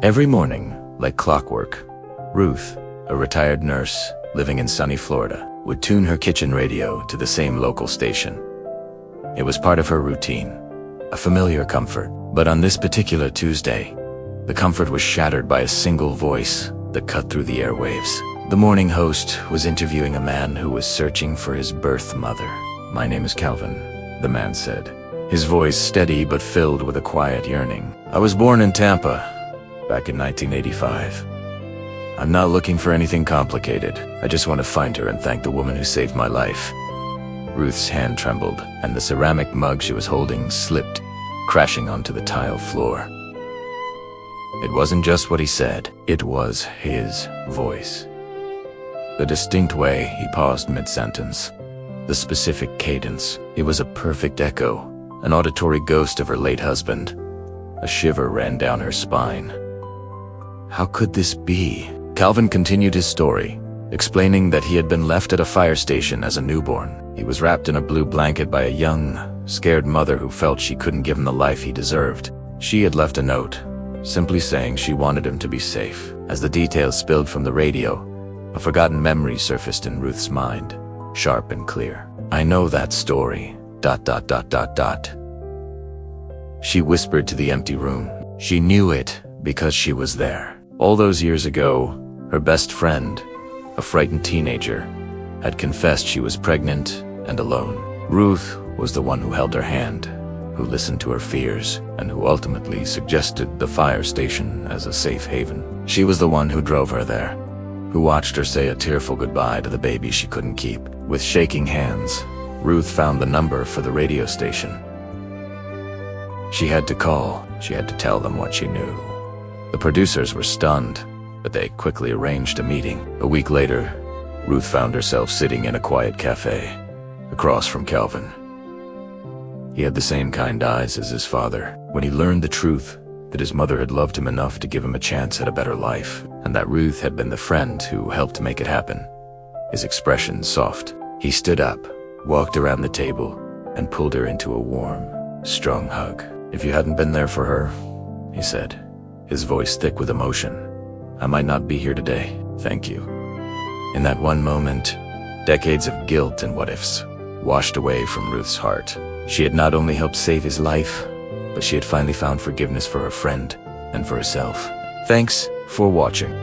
Every morning, like clockwork, Ruth, a retired nurse living in sunny Florida, would tune her kitchen radio to the same local station. It was part of her routine, a familiar comfort. But on this particular Tuesday, the comfort was shattered by a single voice that cut through the airwaves. The morning host was interviewing a man who was searching for his birth mother. "My name is Calvin," the man said, his voice steady but filled with a quiet yearning. "I was born in Tampa, back in 1985. I'm not looking for anything complicated. I just want to find her and thank the woman who saved my life." Ruth's hand trembled, and the ceramic mug she was holding slipped, crashing onto the tile floor. It wasn't just what he said, it was his voice. The distinct way he paused mid-sentence, the specific cadence, it was a perfect echo, an auditory ghost of her late husband. A shiver ran down her spine. How could this be? Calvin continued his story, explaining that he had been left at a fire station as a newborn. He was wrapped in a blue blanket by a young, scared mother who felt she couldn't give him the life he deserved. She had left a note, simply saying she wanted him to be safe. As the details spilled from the radio, a forgotten memory surfaced in Ruth's mind, sharp and clear. "I know that story, ... She whispered to the empty room. She knew it because she was there. All those years ago, her best friend, a frightened teenager, had confessed she was pregnant and alone. Ruth was the one who held her hand, who listened to her fears, and who ultimately suggested the fire station as a safe haven. She was the one who drove her there, who watched her say a tearful goodbye to the baby she couldn't keep. With shaking hands, Ruth found the number for the radio station. She had to call. She had to tell them what she knew. The producers were stunned, but they quickly arranged a meeting. A week later, Ruth found herself sitting in a quiet cafe, across from Calvin. He had the same kind eyes as his father. When he learned the truth, that his mother had loved him enough to give him a chance at a better life, and that Ruth had been the friend who helped make it happen, his expression soft. He stood up, walked around the table, and pulled her into a warm, strong hug. "If you hadn't been there for her," he said, his voice thick with emotion, "I might not be here today. Thank you." In that one moment, decades of guilt and what-ifs washed away from Ruth's heart. She had not only helped save his life, but she had finally found forgiveness for her friend and for herself. Thanks for watching.